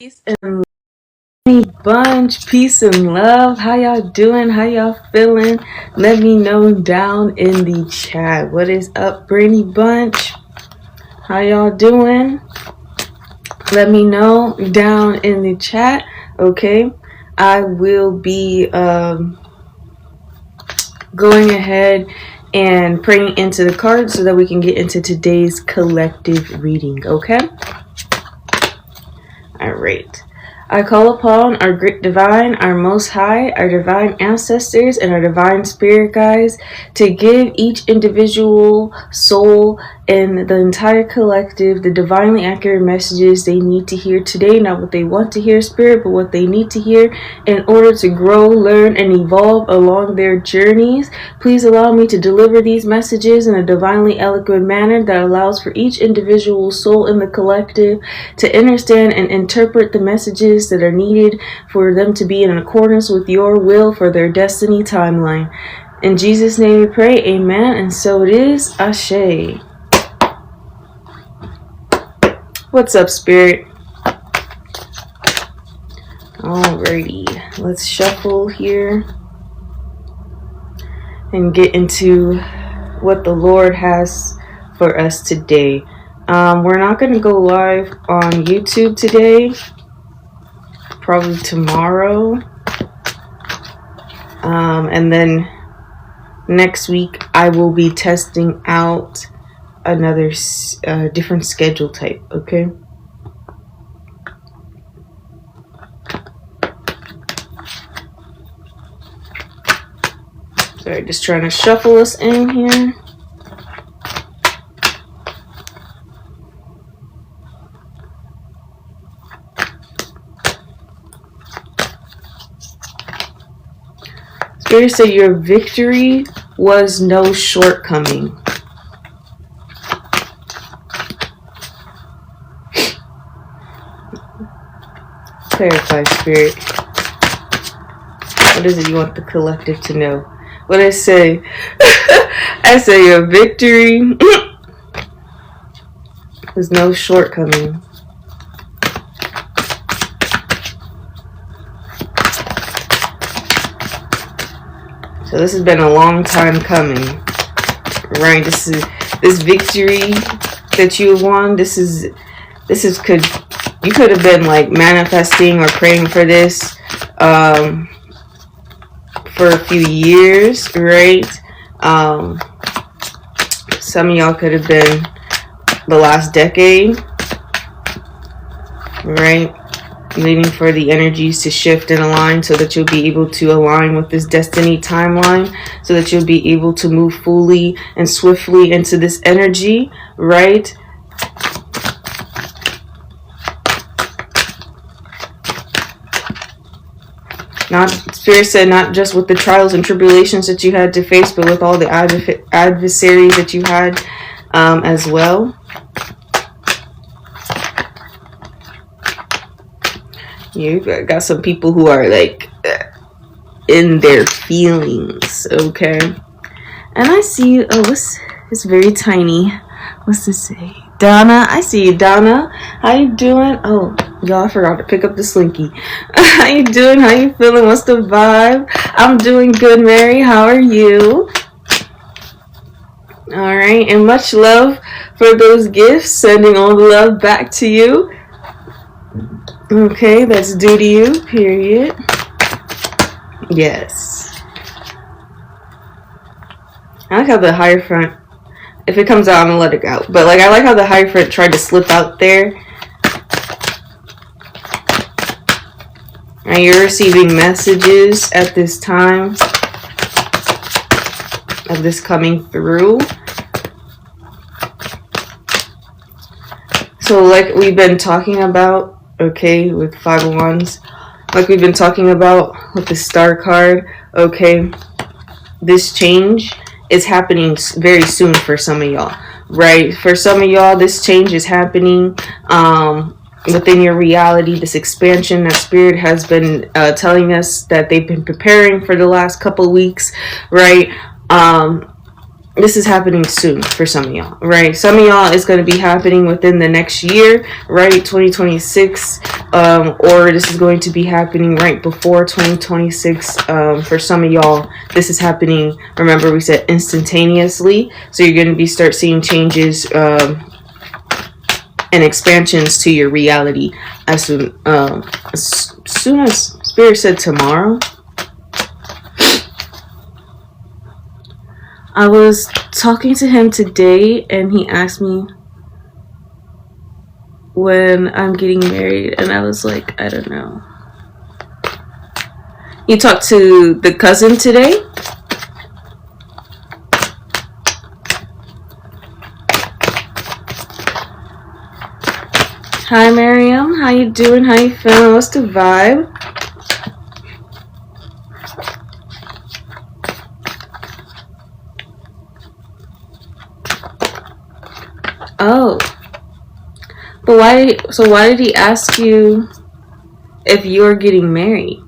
Peace and bunch, peace and love. How y'all doing? How y'all feeling? Let me know down in the chat. What is up, Brainy Bunch? How y'all doing? Let me know down in the chat. Okay, I will be going ahead and praying into the cards so that we can get into today's collective reading. Okay. All right. I call upon our great divine, our most high, our divine ancestors, and our divine spirit guides to give each individual soul and the entire collective the divinely accurate messages they need to hear today. Not what they want to hear, spirit, but what they need to hear in order to grow, learn, and evolve along their journeys. Please allow me to deliver these messages in a divinely eloquent manner that allows for each individual soul in the collective to understand and interpret the messages that are needed for them to be in accordance with your will for their destiny timeline. In Jesus' name we pray, amen, and so it is, Ashe. What's up, Spirit? Alrighty, let's shuffle here and get into what the Lord has for us today. We're not going to go live on YouTube today, probably tomorrow, and then next week I will be testing out another different schedule type. Okay. Sorry, just trying to shuffle us in here. Spirit said your victory was no shortcoming. Clarify, Spirit. What is it you want the collective to know? What I say? I say your victory was no shortcoming. So this has been a long time coming, right? This victory that you won. You could have been like manifesting or praying for this for a few years, right? Some of y'all could have been the last decade, right? Waiting for the energies to shift and align so that you'll be able to align with this destiny timeline, so that you'll be able to move fully and swiftly into this energy, right? Spirit said not just with the trials and tribulations that you had to face, but with all the adversaries that you had as well. You got some people who are like in their feelings, okay? And I see you. Oh, it's very tiny. What's this say? Donna, I see you, Donna. How you doing? Oh, y'all, I forgot to pick up the slinky. How you doing? How you feeling? What's the vibe? I'm doing good, Mary. How are you? All right, and much love for those gifts. Sending all the love back to you. Okay, that's due to you, period. Yes. I like how the Hierophant, if it comes out, I'm gonna let it out. But like, I like how the Hierophant tried to slip out there. And you're receiving messages at this time of this coming through. So like we've been talking about, okay, with 5 of Wands, like we've been talking about with the Star card, okay, this change is happening very soon for some of y'all, right? For some of y'all, this change is happening within your reality, this expansion that Spirit has been telling us that they've been preparing for the last couple weeks, right? this is happening soon for some of y'all, right? Some of y'all is going to be happening within the next year, right? 2026, or this is going to be happening right before 2026. For some of y'all, this is happening, remember we said instantaneously, so you're going to start seeing changes and expansions to your reality as soon as Spirit said tomorrow. I was talking to him today and he asked me when I'm getting married, and I was like, I don't know. You talked to the cousin today? Hi Miriam, how you doing? How you feeling? What's the vibe? Oh, but why? So why did he ask you if you're getting married?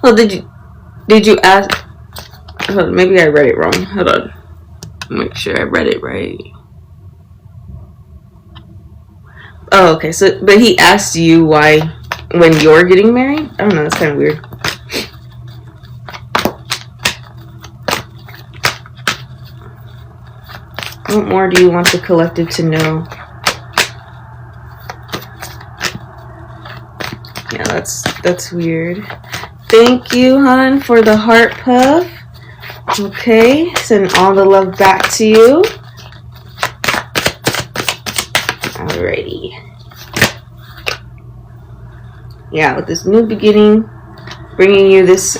Well, did you ask? Hold on, maybe I read it wrong. Hold on, make sure I read it right. Oh, okay. So, but he asked you why when you're getting married? I don't know. That's kind of weird. What more do you want the collective to know? Yeah, that's weird. Thank you, hon, for the heart puff. Okay, send all the love back to you. Alrighty. Yeah, with this new beginning, bringing you this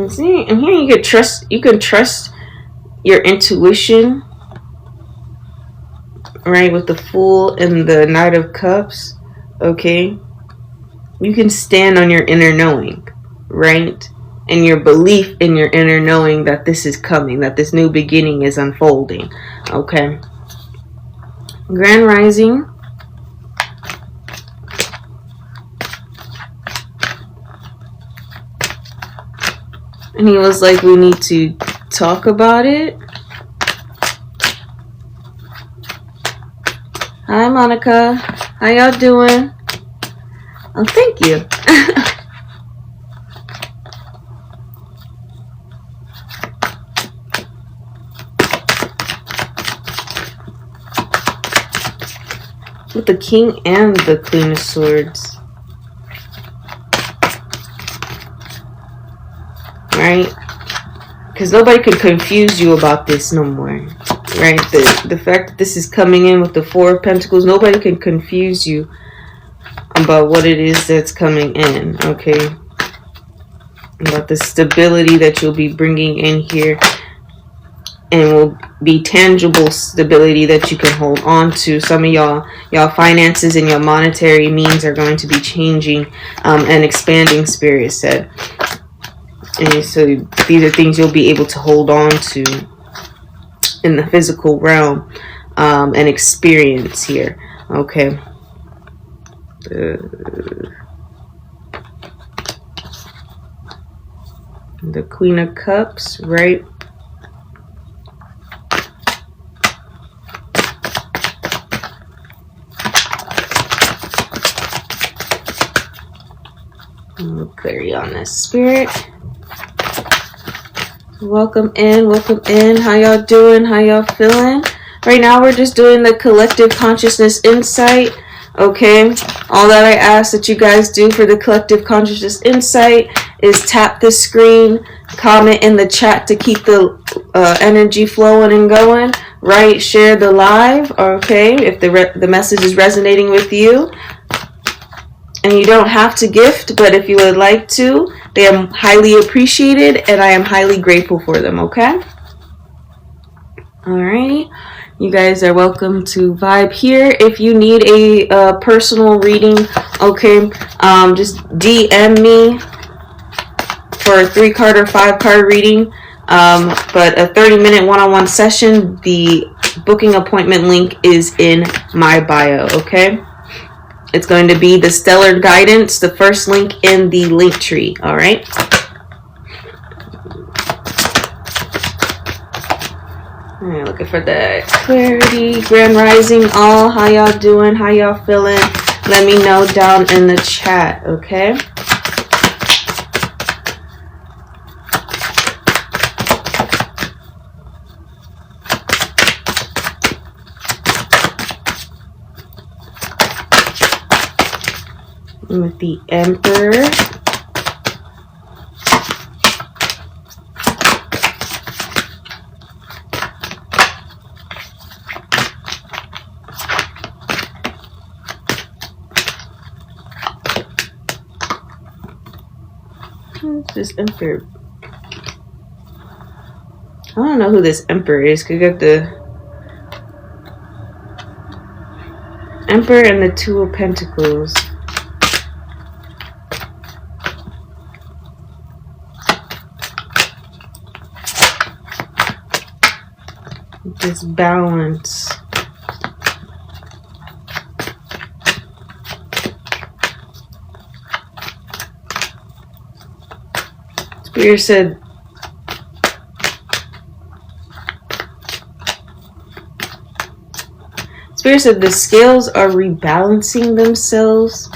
see, and here you can trust your intuition, right, with the Fool and the Knight of Cups. Okay, you can stand on your inner knowing, right, and your belief in your inner knowing that this is coming, that this new beginning is unfolding. Okay, Grand Rising. And he was like, we need to talk about it. Hi, Monica. How y'all doing? Oh, thank you. With the King and the Queen of Swords. Right? Because nobody could confuse you about this no more. Right? The fact that this is coming in with the Four of Pentacles, nobody can confuse you about what it is that's coming in. Okay? About the stability that you'll be bringing in here. And will be tangible stability that you can hold on to. Some of y'all finances and your monetary means are going to be changing and expanding, Spirit said. And so these are things you'll be able to hold on to in the physical realm and experience here. Okay. The Queen of Cups, right? Clarity on this, Spirit. Welcome in, welcome in. How y'all doing? How y'all feeling? Right now we're just doing the collective consciousness insight. Okay, all that I ask that you guys do for the collective consciousness insight is tap the screen, comment in the chat to keep the energy flowing and going, right? Share the live, okay, if the message is resonating with you. And you don't have to gift, but if you would like to, they are highly appreciated and I am highly grateful for them, okay? Alrighty. You guys are welcome to vibe here. If you need a personal reading, okay, just DM me for a 3-card or 5-card reading. But a 30-minute one-on-one session, the booking appointment link is in my bio, okay? It's going to be the Stellar Guidance, the first link in the link tree, all right? All right, looking for the clarity. Grand Rising all, how y'all doing? How y'all feeling? Let me know down in the chat, okay? With the Emperor. Who's this Emperor? I don't know who this Emperor is. Cause you got the Emperor and the Two of Pentacles. This balance. Spirit said the scales are rebalancing themselves.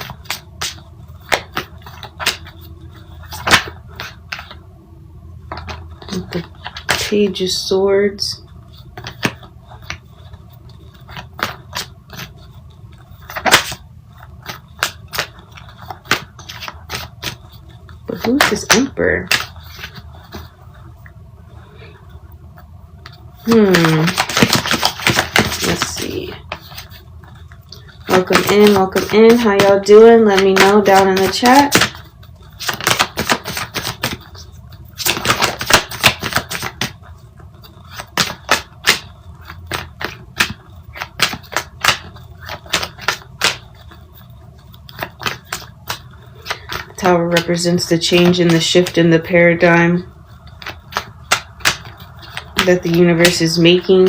With the Page of Swords. But who's this Emperor? Let's see. Welcome in, welcome in. How y'all doing? Let me know down in the chat. The Tower represents the change in the shift in the paradigm that the universe is making.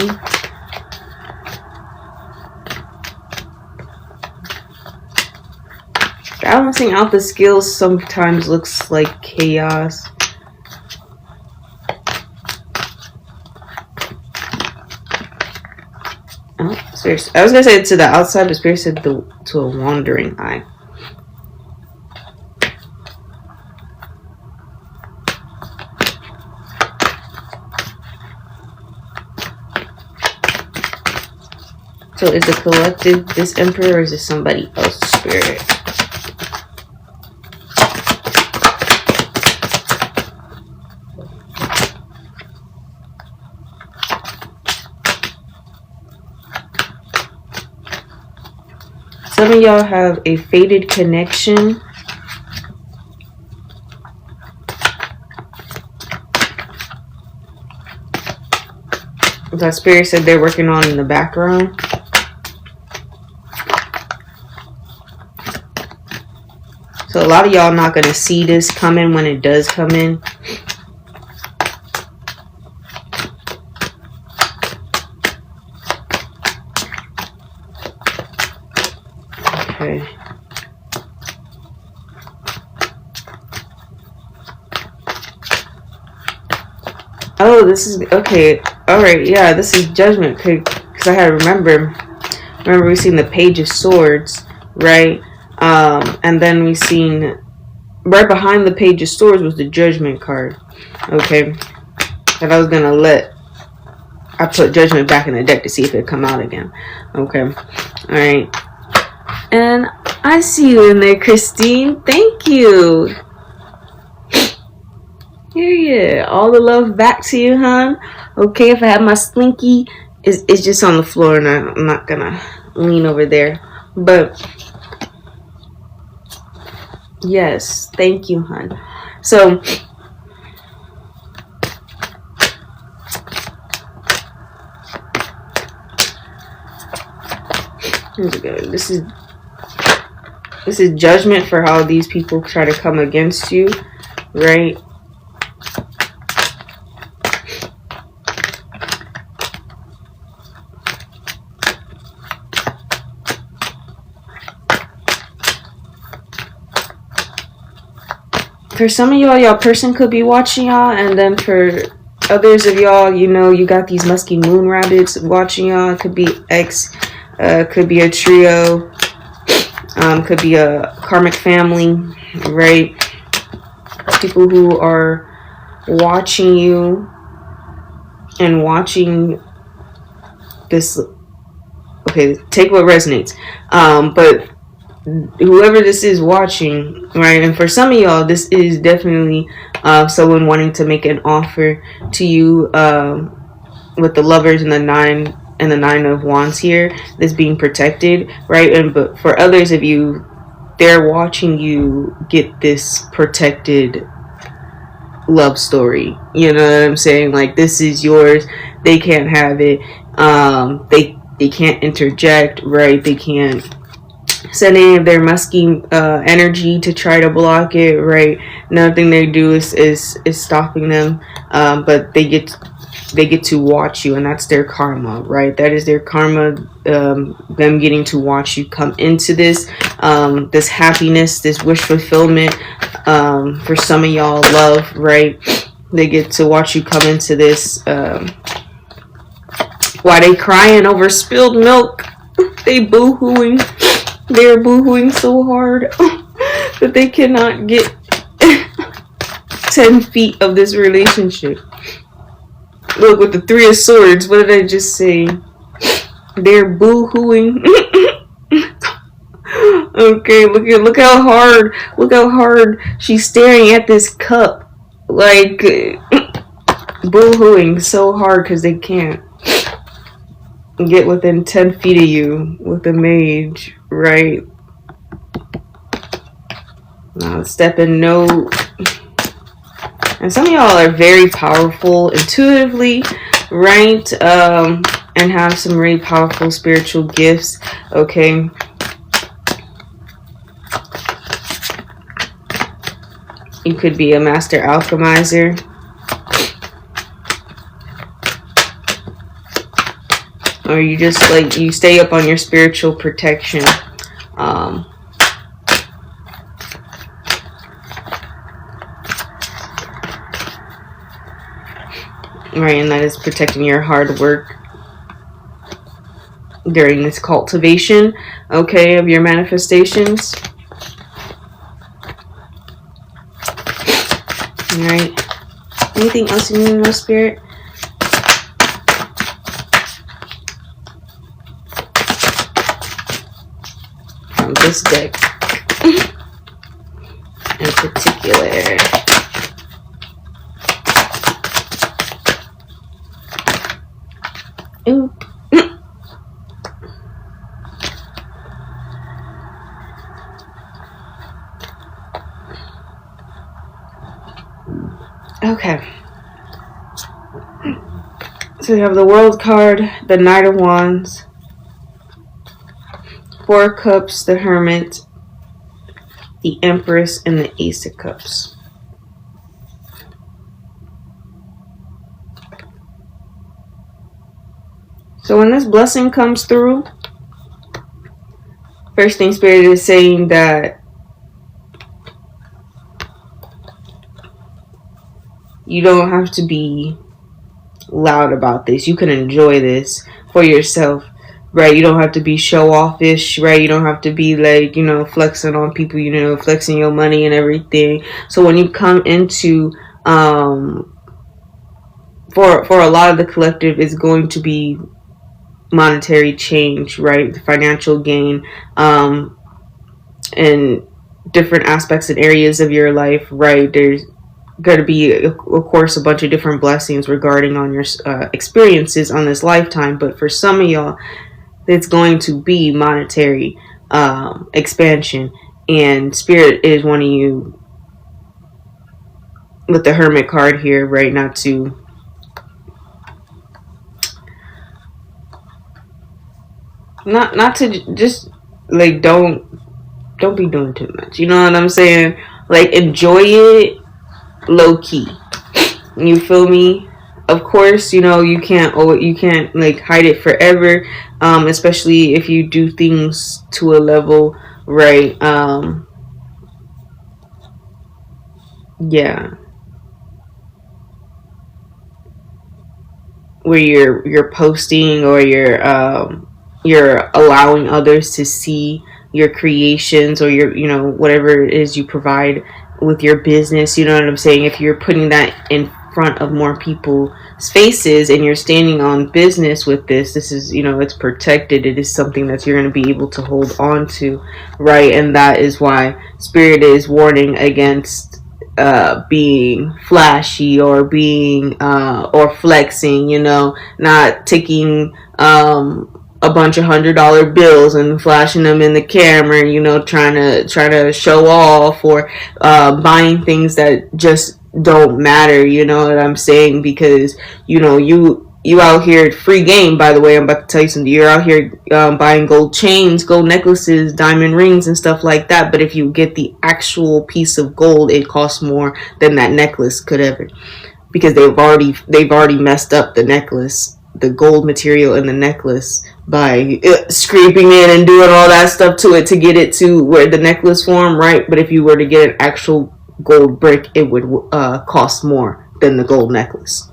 Balancing out the scales sometimes looks like chaos. Oh, Spirit. I was gonna say to the outside, but Spirit said to a wandering eye. So is the collective this Emperor, or is it somebody else's spirit? Some of y'all have a fated connection. That Spirit said they're working on in the background. So a lot of y'all not going to see this coming when it does come in. Okay. Oh, this is okay. All right, yeah, this is Judgment, because I had to remember we seen the Page of Swords, right? And then we seen right behind the Page of Swords was the Judgment card. Okay, and I put Judgment back in the deck to see if it'd come out again. Okay, all right. And I see you in there, Christine. Thank you. Yeah, all the love back to you, hon. Okay, if I have my slinky, it's just on the floor, and I'm not gonna lean over there. But yes, thank you, hon. So here's it go. This is judgment for how these people try to come against you, right? for some of y'all, y'all person could be watching y'all, and then for others of y'all, you know, you got these musky moon rabbits watching y'all. It could be could be a trio, could be a karmic family, right? People who are watching you and watching this. Okay, take what resonates. But whoever this is watching, right? And for some of y'all, this is definitely someone wanting to make an offer to you with the lovers and the nine of wands here. This being protected, right? And but for others of you, they're watching you get this protected love story. You know what I'm saying? Like, this is yours. They can't have it. They can't interject, right? They can't send any of their musky energy to try to block it, right? Nothing they do is stopping them. But they get to watch you, and that's their karma, right? That is their karma. Them getting to watch you come into this this happiness, this wish fulfillment. For some of y'all, love, right? They get to watch you come into this. Why they crying over spilled milk? They boo-hooing. They're boo-hooing so hard that they cannot get 10 feet of this relationship. Look, with the Three of Swords, what did I just say? They're boo-hooing. Okay, look how hard she's staring at this cup. Like, boo-hooing so hard because they can't get within 10 feet of you with the mage, right? Now, step in note. And some of y'all are very powerful intuitively, right? And have some really powerful spiritual gifts, okay? You could be a master alchemizer. Or you just, like, you stay up on your spiritual protection. Right, and that is protecting your hard work during this cultivation, okay, of your manifestations. Alright. Anything else you need to know, Spirit? From this deck in particular. Oop. Okay. So we have the World card, the Knight of Wands, Four of Cups, the Hermit, the Empress, and the Ace of Cups. So when this blessing comes through, first thing Spirit is saying that you don't have to be loud about this. You can enjoy this for yourself, right? You don't have to be show-offish, right? You don't have to be, like, you know, flexing on people, you know, flexing your money and everything. So when you come into, for a lot of the collective, it's going to be monetary change, right? Financial gain, and different aspects and areas of your life, right? There's going to be, of course, a bunch of different blessings regarding on your experiences on this lifetime, but for some of y'all, it's going to be monetary expansion, and Spirit is wanting you, with the Hermit card here, right, not to just, like, don't be doing too much, you know what I'm saying? Like, enjoy it low key, you feel me? Of course, you know, you can't like hide it forever, especially if you do things to a level, right, Yeah. Where you're posting, or you're allowing others to see your creations, or your, whatever it is you provide with your business. You know what I'm saying? If you're putting that in front of more people's faces, and you're standing on business with this is, it's protected. It is something that you're going to be able to hold on to, right? And that is why Spirit is warning against being flashy, or being or flexing, not taking a bunch of $100 bills and flashing them in the camera, trying to show off, or buying things that just don't matter. You know what I'm saying? Because you out here, free game, by the way. I'm about to tell you something. You're out here buying gold chains, gold necklaces, diamond rings, and stuff like that. But if you get the actual piece of gold, it costs more than that necklace could ever, because they've already messed up the necklace, the gold material in the necklace, by scraping it and doing all that stuff to it to get it to where the necklace form, right? But if you were to get an actual gold brick, it would cost more than the gold necklace.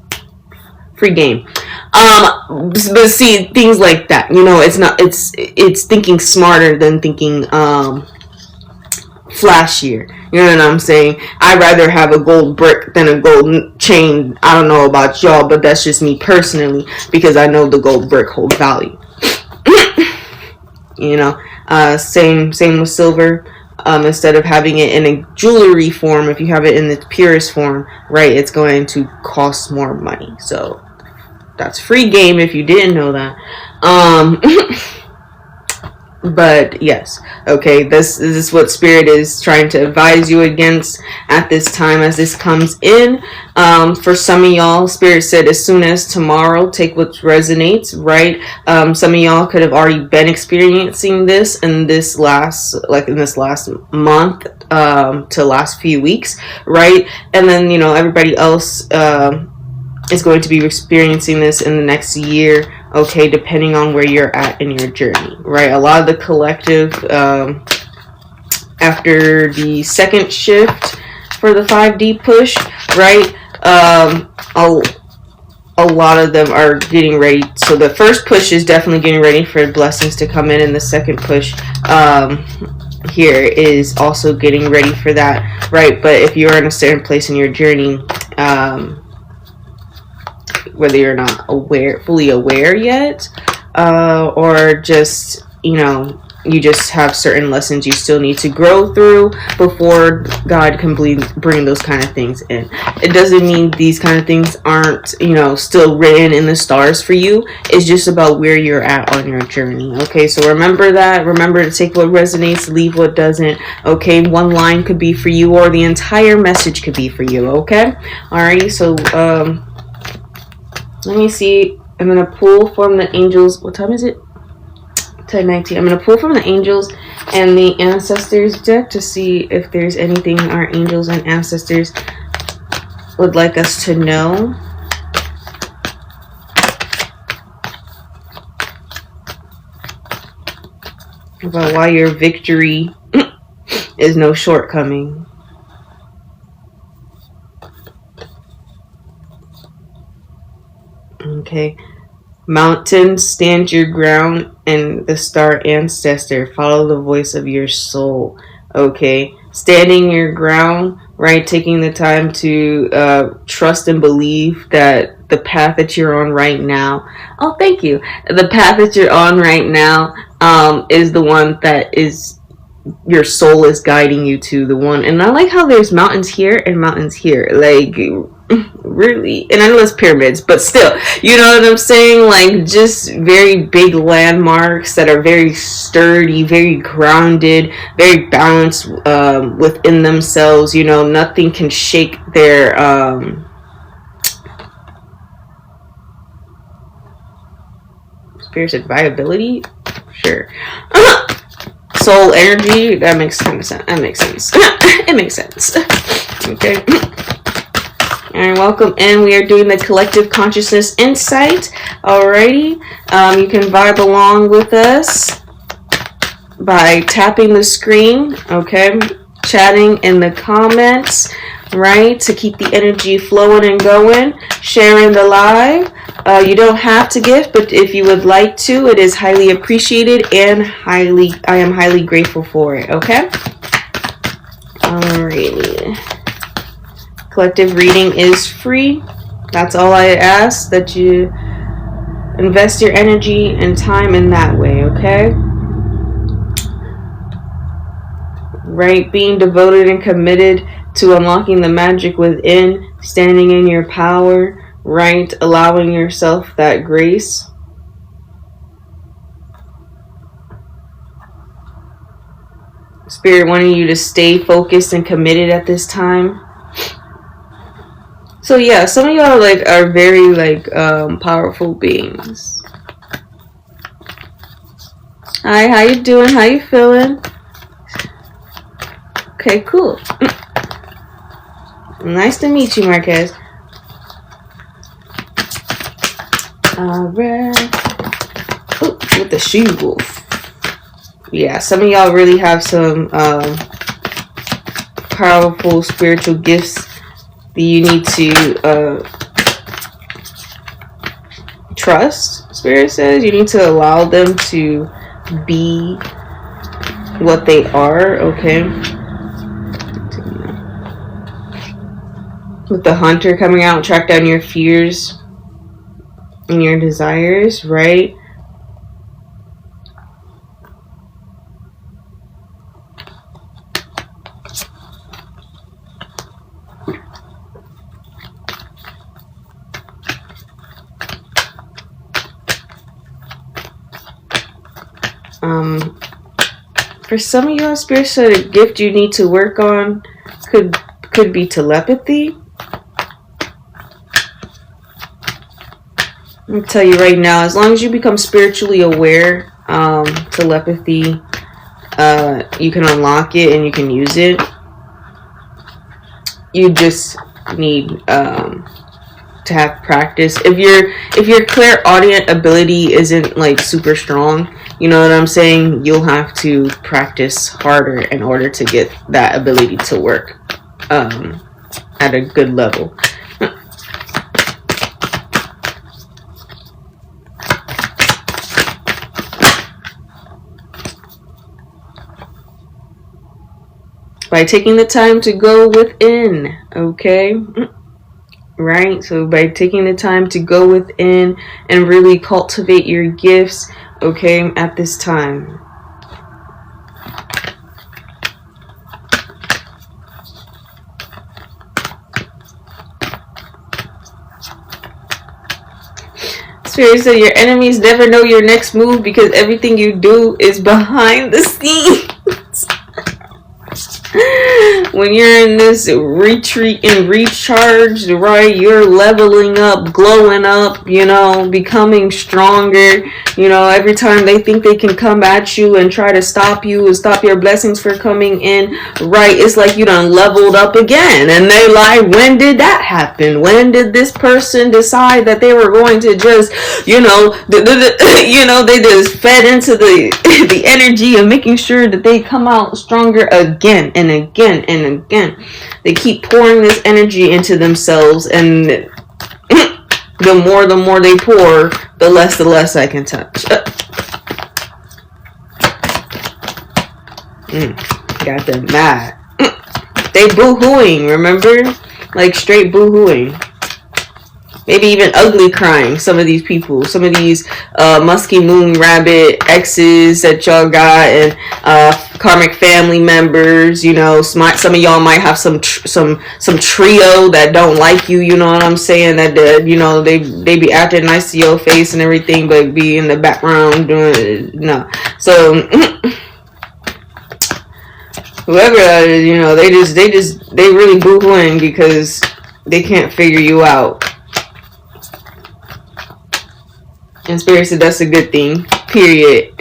Free game. But see, things like that, it's thinking smarter than thinking flashier. You know what I'm saying? I'd rather have a gold brick than a gold chain. I don't know about y'all, but that's just me personally, because I know the gold brick holds value. Same with silver. Instead of having it in a jewelry form, if you have it in the purest form, right, it's going to cost more money. So that's free game if you didn't know that. But yes, okay, this is what Spirit is trying to advise you against at this time as this comes in. For some of y'all, Spirit said as soon as tomorrow, take what resonates, right? Some of y'all could have already been experiencing this in this last month to last few weeks, right? And then, everybody else is going to be experiencing this in the next year, okay, depending on where you're at in your journey, right? A lot of the collective, after the second shift for the 5D push, right, a lot of them are getting ready. So the first push is definitely getting ready for blessings to come in, and the second push here is also getting ready for that, right? But if you're in a certain place in your journey, whether you're not fully aware yet, or just, you just have certain lessons you still need to grow through before God can bring those kind of things in. It doesn't mean these kind of things aren't, still written in the stars for you. It's just about where you're at on your journey. Okay, so remember that. Remember to take what resonates, leave what doesn't. Okay, one line could be for you, or the entire message could be for you. Okay, alrighty. So let me see. I'm going to pull from the angels. What time is it? 10:19. I'm going to pull from the angels and the ancestors deck to see if there's anything our angels and ancestors would like us to know. About why your victory is no shortcoming. Okay. Mountain, stand your ground, and the star ancestor, follow the voice of your soul. Okay. Standing your ground, right? Taking the time to trust and believe that the path that you're on right now. Oh, thank you. The path that you're on right now is the one that is your soul is guiding you to, the one. And I like how there's mountains here and mountains here. Like, really, and I know it's pyramids, but still, you know what I'm saying? Like, just very big landmarks that are very sturdy, very grounded, very balanced within themselves. Nothing can shake their spirit viability. Sure. Soul energy. That makes sense. It makes sense. Okay. Alright, welcome in. We are doing the collective consciousness insight. Alrighty. You can vibe along with us by tapping the screen. Okay. Chatting in the comments. right? To keep the energy flowing and going, sharing the live. You don't have to gift, but if you would like to, it is highly appreciated and I am highly grateful for it, okay? Alrighty. Collective reading is free. That's all I ask, that you invest your energy and time in that way, okay? Right? Being devoted and committed to unlocking the magic within, standing in your power, right? Allowing yourself that grace. Spirit wanting you to stay focused and committed at this time. So yeah, some of y'all are very powerful beings. Hi, how you doing? How you feeling? Okay, cool. Nice to meet you, Marquez. Alright. With the she-wolf. Yeah, some of y'all really have some powerful spiritual gifts that you need to trust. Spirit says you need to allow them to be what they are, okay? With the hunter coming out, track down your fears and your desires, right? For some of y'all, Spirit said a gift you need to work on could be telepathy. I'll tell you right now, as long as you become spiritually aware, telepathy, you can unlock it and you can use it. You just need to have practice. If your clairaudient ability isn't super strong, you know what I'm saying, you'll have to practice harder in order to get that ability to work at a good level. By taking the time to go within, okay? Right? So by taking the time to go within and really cultivate your gifts, okay, at this time. Spirit said your enemies never know your next move because everything you do is behind the scenes. When you're in this retreat and recharge, right, you're leveling up, glowing up, becoming stronger. Every time they think they can come at you and try to stop you and stop your blessings from coming in, right, it's like you done leveled up again. And they like, when did that happen? When did this person decide that they were going to just, they just fed into the energy of making sure that they come out stronger again and again and again. They keep pouring this energy into themselves, and the more they pour, the less I can touch. Got them mad. They boo-hooing, remember? Like straight boo-hooing. Maybe even ugly crying, some of these people. Some of these musky moon rabbit exes that y'all got, and karmic family members. Some of y'all might have some trio that don't like you. You know what I'm saying? That they be acting nice to your face and everything, but be in the background doing no. So whoever that is, they really boo-hooing because they can't figure you out. And Spirit said that's a good thing. Period.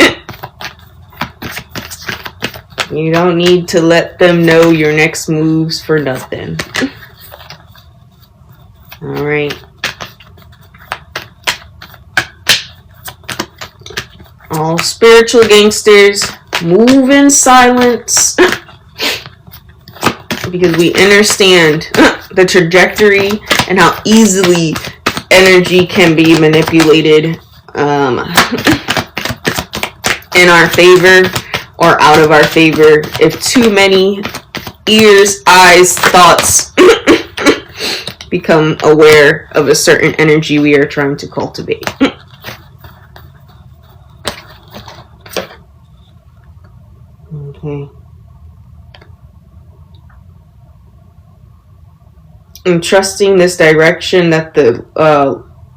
You don't need to let them know your next moves for nothing. Alright. All spiritual gangsters, move in silence. because we understand the trajectory and how easily energy can be manipulated in our favor or out of our favor if too many ears, eyes, thoughts become aware of a certain energy we are trying to cultivate. Okay. And trusting this direction that the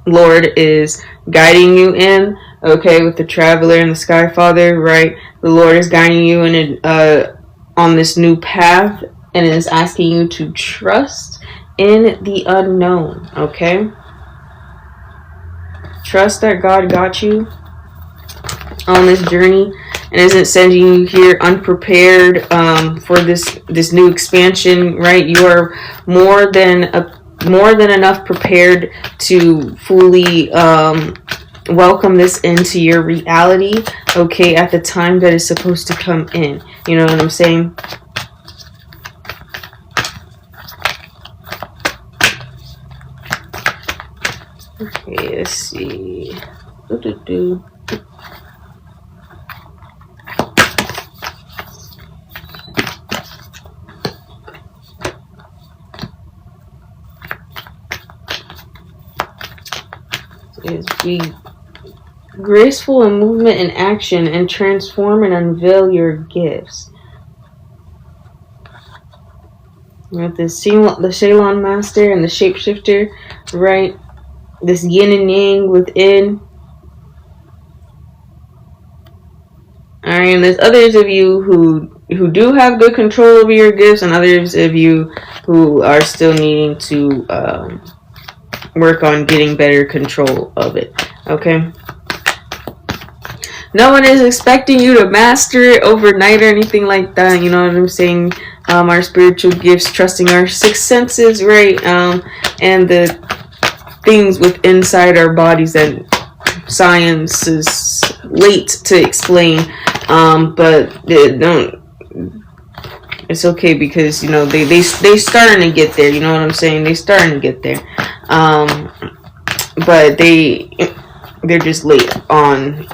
Lord is guiding you in, okay, with the Traveler and the Sky Father, right? The Lord is guiding you in on this new path and is asking you to trust in the unknown, okay? Trust that God got you on this journey and isn't sending you here unprepared for this new expansion, right? You are more than enough prepared to fully welcome this into your reality, okay, at the time that it's supposed to come in. You know what I'm saying? Okay, let's see. Is be graceful in movement and action and transform and unveil your gifts. With the Shalon Master and the Shapeshifter, right? This yin and yang within. Alright, and there's others of you who do have good control over your gifts, and others of you who are still needing to work on getting better control of it. Okay? No one is expecting you to master it overnight or anything like that. You know what I'm saying? Our spiritual gifts, trusting our sixth senses, right? And the things within inside our bodies that science is late to explain. But it's okay because, you know, they starting to get there. You know what I'm saying? They starting to get there. But they're just late on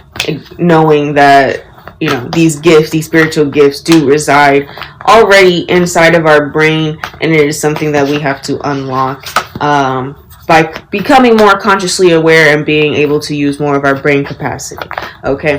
knowing that, you know, these gifts, these spiritual gifts do reside already inside of our brain, and it is something that we have to unlock by becoming more consciously aware and being able to use more of our brain capacity. Okay.